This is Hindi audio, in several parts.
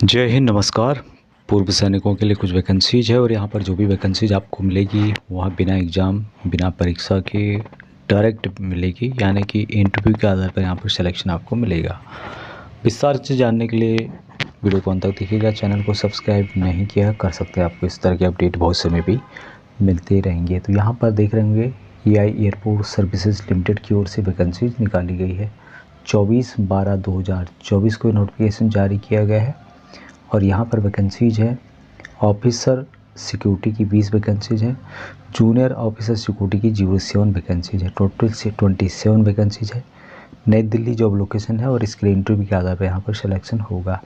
जय हिंद, नमस्कार। पूर्व सैनिकों के लिए कुछ वैकेंसीज है और यहाँ पर जो भी वैकेंसीज आपको मिलेगी वहाँ बिना एग्ज़ाम, बिना परीक्षा के डायरेक्ट मिलेगी, यानी कि इंटरव्यू के आधार पर यहाँ पर सिलेक्शन आपको मिलेगा। विस्तार से जानने के लिए वीडियो को अंत तक देखिएगा। चैनल को सब्सक्राइब नहीं किया कर सकते, आपको इस तरह की अपडेट बहुत समय भी मिलते रहेंगे। तो यहाँ पर देख रहे होंगे EI एयरपोर्ट सर्विसेज लिमिटेड की ओर से वैकेंसीज निकाली गई है। 24/12/2024 को नोटिफिकेशन जारी किया गया है और यहाँ पर वैकेंसीज है ऑफिसर सिक्योरिटी की 20 वैकेंसीज हैं, जूनियर ऑफिसर सिक्योरिटी की 07 वैकेंसीज है। टोटल से 27 वैकेंसीज है। नई दिल्ली जॉब लोकेशन है और इसके लिए इंटरव्यू के आधार पर यहाँ पर सिलेक्शन होगा।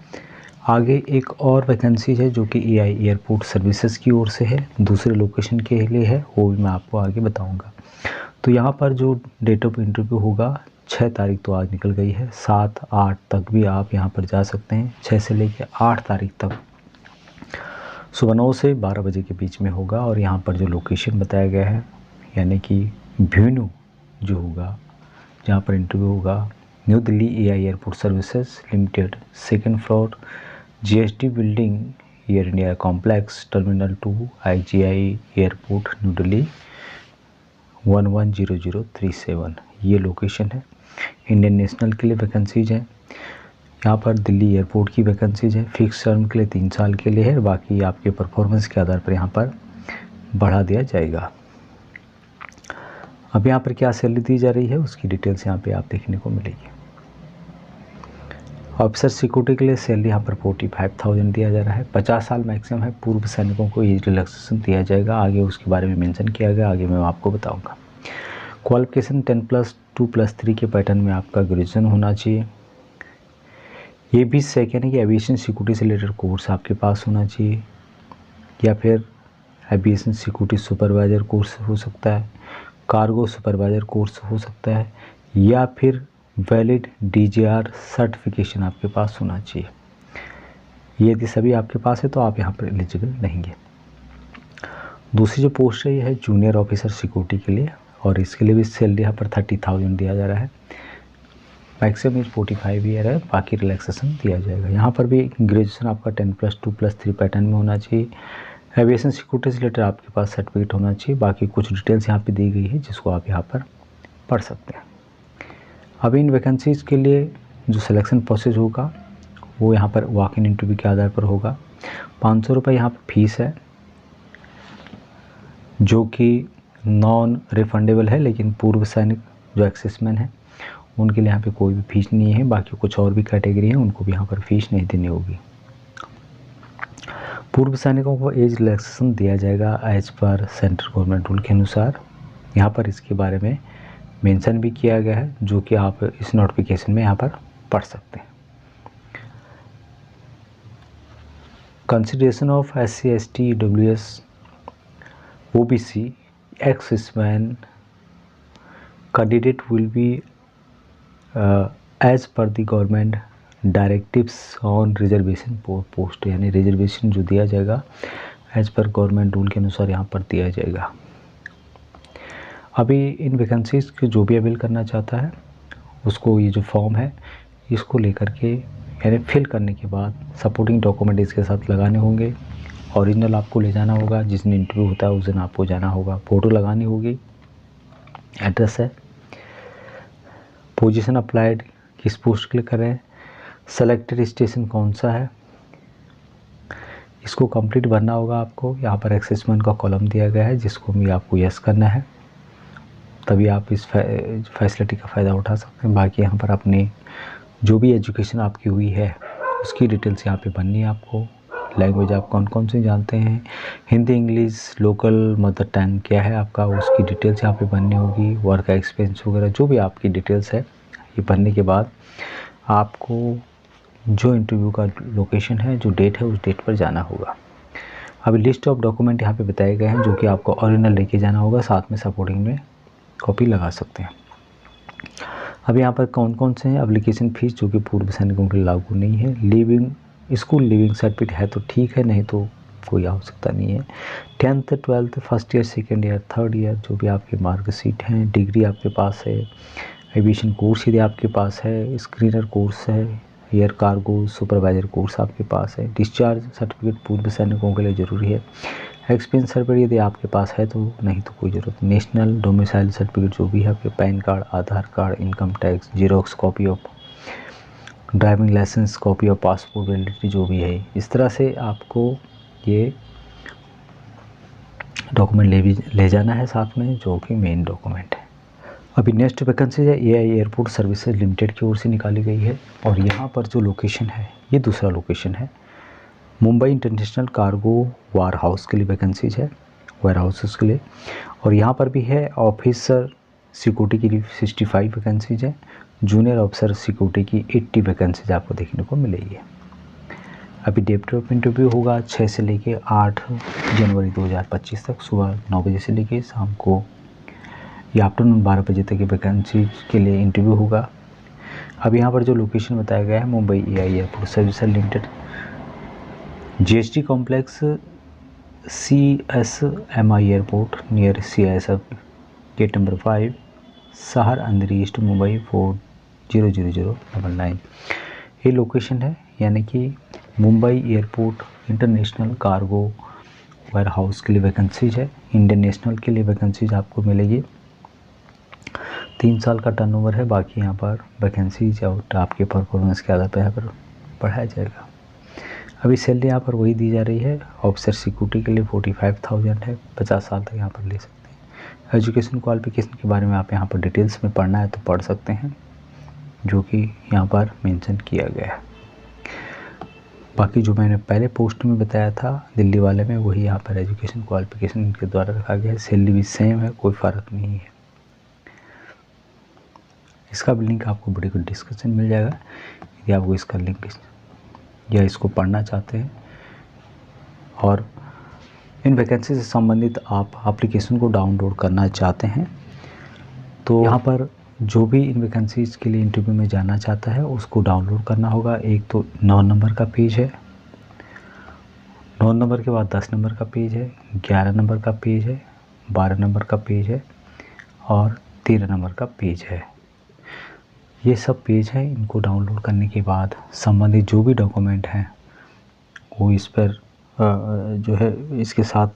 आगे एक और वैकेंसीज है जो कि EI एयरपोर्ट सर्विसेज की ओर से है, दूसरे लोकेशन के लिए है, वो भी मैं आपको आगे बताऊँगा। तो यहाँ पर जो डेट ऑफ इंटरव्यू होगा 6 तारीख तो आज निकल गई है, 7-8 तक भी आप यहाँ पर जा सकते हैं। 6 से लेकर 8 तारीख तक सुबह 9 से 12 बजे के बीच में होगा। और यहाँ पर जो लोकेशन बताया गया है यानी कि वेन्यू जो होगा जहाँ पर इंटरव्यू होगा, new Delhi EI airport Services limited, 2nd floor GST building, air India complex, terminal 2, IGI airport, new Delhi 110037। ये लोकेशन है। इंडियन नेशनल के लिए वैकेंसीज है। यहाँ पर दिल्ली एयरपोर्ट की वैकेंसीज है। फिक्स टर्म के लिए 3 साल के लिए है, बाकी आपके परफॉर्मेंस के आधार पर यहाँ पर बढ़ा दिया जाएगा। अब यहाँ पर क्या सैलरी दी जा रही है उसकी डिटेल्स यहाँ पे आप देखने को मिलेगी। ऑफिसर सिक्योरिटी के लिए सैलरी यहाँ पर 45,000 दिया जा रहा है। 50 साल मैक्सिमम है। पूर्व सैनिकों को एज रिलैक्सेशन दिया जाएगा, आगे उसके बारे में मेंशन किया गया, आगे मैं आपको बताऊंगा। क्वालिफिकेशन 10+2+3 के पैटर्न में आपका ग्रेजुएशन होना चाहिए। ये भी सेकेंड है कि एविएशन सिक्योरिटी से रिलेटेड कोर्स आपके पास होना चाहिए, या फिर एविएशन सिक्योरिटी सुपरवाइज़र कोर्स हो सकता है, कार्गो सुपरवाइज़र कोर्स हो सकता है, या फिर वैलिड DGR सर्टिफिकेशन आपके पास होना चाहिए। यदि सभी आपके पास है तो आप यहाँ पर एलिजिबल नहीं है। दूसरी जो पोस्ट है ये है जूनियर ऑफिसर सिक्योरिटी के लिए, और इसके लिए भी सैलरी यहाँ पर 30,000 दिया जा रहा है। मैक्सिमम एज 45 ईयर है, बाकी रिलैक्सेशन दिया जाएगा। यहाँ पर भी ग्रेजुएशन आपका 10+2+3 पैटर्न में होना चाहिए। एविएशन सिक्योरिटी से रिलेटेड आपके पास सर्टिफिकेट होना चाहिए। बाकी कुछ डिटेल्स यहाँ पे दी गई है जिसको आप यहाँ पर पढ़ सकते हैं। अब इन वैकेंसीज़ के लिए जो सिलेक्शन प्रोसेस होगा वो यहाँ पर वॉक इन इंटरव्यू के आधार पर होगा। 500 रुपये यहाँ पर फीस है जो कि नॉन रिफंडेबल है, लेकिन पूर्व सैनिक जो एक्सेसमैन है उनके लिए यहाँ पे कोई भी फीस नहीं है। बाकी कुछ और भी कैटेगरी हैं उनको भी यहाँ पर फीस नहीं देनी होगी। पूर्व सैनिकों को एज रिलैक्सेशन दिया जाएगा as per central government rule के अनुसार। यहाँ पर इसके बारे में मेंशन भी किया गया है जो कि आप इस नोटिफिकेशन में यहाँ पर पढ़ सकते हैं। Consideration of SC ST EWS OBC ex-serviceman candidate will be as per the government directives on reservation post, यानी रिजर्वेशन जो दिया जाएगा एज पर गवर्नमेंट रूल के अनुसार यहाँ पर दिया जाएगा। अभी इन वैकेंसीज़ के जो भी अवेल करना चाहता है उसको ये जो फॉर्म है इसको लेकर के यानी फिल करने के बाद सपोर्टिंग डॉक्यूमेंट इसके साथ लगाने होंगे। ओरिजिनल आपको ले जाना होगा, जिस दिन इंटरव्यू होता है उस दिन आपको जाना होगा। फ़ोटो लगानी होगी। एड्रेस है, पोजीशन अप्लाइड किस पोस्ट के लिए कर रहे हैं, सेलेक्टेड स्टेशन कौन सा है, इसको कंप्लीट भरना होगा आपको। यहाँ पर एक्सेसमेंट का कॉलम दिया गया है जिसको भी आपको यस करना है, तभी आप इस फैसिलिटी का फ़ायदा उठा सकते हैं। बाकी यहाँ पर अपनी जो भी एजुकेशन आपकी हुई है उसकी डिटेल्स यहाँ पे भरनी है आपको। लैंग्वेज आप कौन कौन से जानते हैं, Hindi, English, local mother tongue क्या है आपका, उसकी डिटेल्स यहाँ पे भरनी होगी। वर्क एक्सपीरियंस वगैरह जो भी आपकी डिटेल्स है ये भरने के बाद आपको जो इंटरव्यू का लोकेशन है, जो डेट है, उस डेट पर जाना होगा। अभी लिस्ट ऑफ डॉक्यूमेंट यहाँ पे बताए गए हैं जो कि आपको ओरिजिनल लेके जाना होगा, साथ में सपोर्टिंग में कॉपी लगा सकते हैं। अब यहाँ पर कौन कौन से हैं। एप्लीकेशन फ़ीस जो कि पूर्व सैनिकों के लिए लागू नहीं है। लिविंग स्कूल लिविंग सर्टिफिकेट है तो ठीक है, नहीं तो कोई आवश्यकता नहीं है। 10th 12th first year, second year, third year जो भी आपके मार्कशीट हैं, डिग्री आपके पास है, एविएशन कोर्स यदि आपके पास है, स्क्रीनर कोर्स है, एयर कार्गो सुपरवाइजर कोर्स आपके पास है। डिस्चार्ज सर्टिफिकेट पूर्व सैनिकों के लिए ज़रूरी है। एक्सपीरियंस सर्टिफिकेट यदि आपके पास है तो, नहीं तो कोई ज़रूरत नहीं। नेशनल डोमिसाइल सर्टिफिकेट जो भी है आपके, PAN card, Aadhaar card, income tax, xerox copy of driving licence, copy of passport validity जो भी है, इस तरह से आपको ये डॉक्यूमेंट ले जाना है साथ में, जो कि मेन डॉक्यूमेंट है। अभी नेक्स्ट वैकेंसी है एआई एयरपोर्ट सर्विसेज लिमिटेड की ओर से निकाली गई है, और यहाँ पर जो लोकेशन है ये दूसरा लोकेशन है, मुंबई इंटरनेशनल कार्गो वार हाउस के लिए वैकेंसीज है, वेयर हाउसेस के लिए। और यहाँ पर भी है ऑफिसर सिक्योरिटी के लिए 65 वैकेंसीज है, जूनियर ऑफिसर सिक्योरिटी की 80 वैकेंसीज आपको देखने को मिलेगी। अभी डेट ऑफ इंटरव्यू होगा 6 से लेके 8 जनवरी 2025 तक, सुबह 9 बजे से लेके शाम को या आफ्टरनून 12 बजे तक की वैकेंसी के लिए इंटरव्यू होगा। अब यहाँ पर जो लोकेशन बताया गया है, Mumbai AI Airport Services Limited, GST complex, CSMI airport near CISF gate number 5, शहर अंधेरी ईस्ट मुंबई 400099 ये लोकेशन है। यानी कि Mumbai airport international cargo warehouse के लिए वैकेंसीज है। इंडियन नेशनल के लिए वैकेंसीज आपको मिलेगी। 3 साल का टर्नओवर है। बाकी यहाँ पर वैकेंसीज और आपके परफॉर्मेंस के आधार पर यहाँ पर बढ़ाया जाएगा। अभी सैलरी यहाँ पर वही दी जा रही है। ऑफिसर सिक्योरिटी के लिए 45,000 है, 50 साल तक यहाँ पर ले सकते हैं। एजुकेशन क्वालिफिकेशन के बारे में आप यहाँ पर डिटेल्स में पढ़ना है तो पढ़ सकते हैं, जो कि यहाँ पर मेंशन किया गया है। बाकी जो मैंने पहले पोस्ट में बताया था दिल्ली वाले में, वही यहाँ पर एजुकेशन क्वालिफिकेशन इनके द्वारा रखा गया है। सैलरी भी सेम है, कोई फ़र्क नहीं है। इसका भी लिंक आपको वीडियो को डिस्क्रिप्शन मिल जाएगा, यदि आपको इसका लिंक या इसको पढ़ना चाहते हैं और इन वैकेंसी से संबंधित आप एप्लीकेशन को डाउनलोड करना चाहते हैं, तो यहाँ पर जो भी इन वैकेंसीज़ के लिए इंटरव्यू में जाना चाहता है उसको डाउनलोड करना होगा। एक तो 9 नंबर का पेज है, 9 नंबर के बाद 10 नंबर का पेज है, 11 नंबर का पेज है, 12 नंबर का पेज है और 13 नंबर का पेज है। ये सब पेज हैं। इनको डाउनलोड करने के बाद संबंधित जो भी डॉक्यूमेंट हैं वो इस पर जो है इसके साथ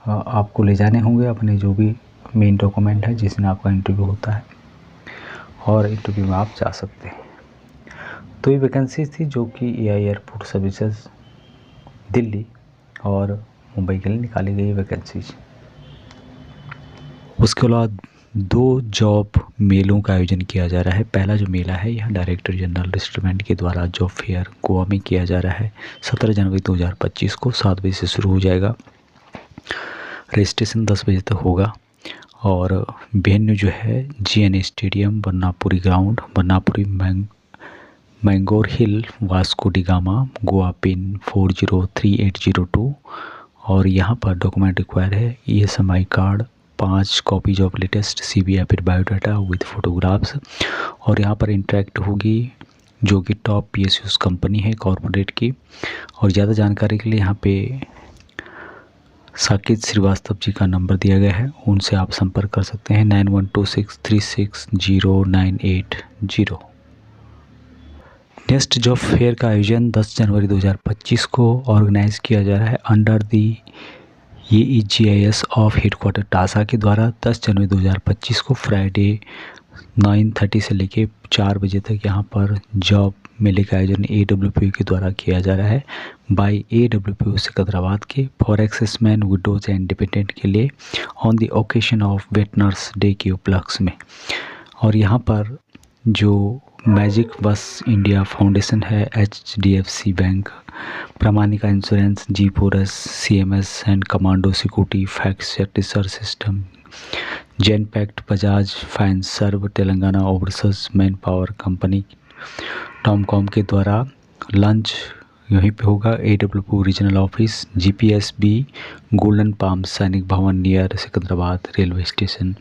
आपको ले जाने होंगे, अपने जो भी मेन डॉक्यूमेंट है जिसमें आपका इंटरव्यू होता है, और इंटरव्यू में आप जा सकते हैं। तो ये वैकेंसी थी जो कि एआई एयरपोर्ट सर्विसेज दिल्ली और मुंबई के लिए निकाली गई वैकेंसीज। उसके बाद 2 जॉब मेलों का आयोजन किया जा रहा है। पहला जो मेला है यह डायरेक्टर जनरल रेस्टोरेंट के द्वारा जॉब फेयर गोवा में किया जा रहा है। 17 जनवरी 2025 को 7 बजे से शुरू हो जाएगा। रजिस्ट्रेशन 10 बजे तक होगा और वेन्यू जो है GN stadium, Bannapuri ground, Bannapuri Mangor hill, Vasco da Gama, Goa pin 403802। और यहाँ पर डॉक्यूमेंट रिक्वायर है ESMI card, 5 copies of latest CV या फिर बायोडाटा विद फोटोग्राफ्स। और यहाँ पर इंटरेक्ट होगी जो कि टॉप PSUs कंपनी है कॉरपोरेट की। और ज़्यादा जानकारी के लिए यहाँ पे साकेत श्रीवास्तव जी का नंबर दिया गया है, उनसे आप संपर्क कर सकते हैं 9126360980। नेक्स्ट जॉब फेयर का आयोजन 10 जनवरी 2025 को ऑर्गेनाइज किया जा रहा है under the EGIS of headquarter टासा के द्वारा। 10 जनवरी 2025 को फ्राइडे 9:30 से लेके 4 बजे तक यहाँ पर जॉब मेले का आयोजन AWPO के द्वारा किया जा रहा है बाय AWPO सिकंदराबाद के for exservicemen, widows and dependent के लिए on the occasion of veterans day के उपलक्ष्य में। और यहाँ पर जो मैजिक बस इंडिया फाउंडेशन है, HDFC bank, Pramanika insurance, G4S CMS and commando security fax research system, Genpact, Bajaj finserv, Telangana overseas manpower company, Tomcom के द्वारा लंच यहीं पे होगा। AWPO regional office, GPSB, golden palm Sainik Bhavan near Secunderabad railway station.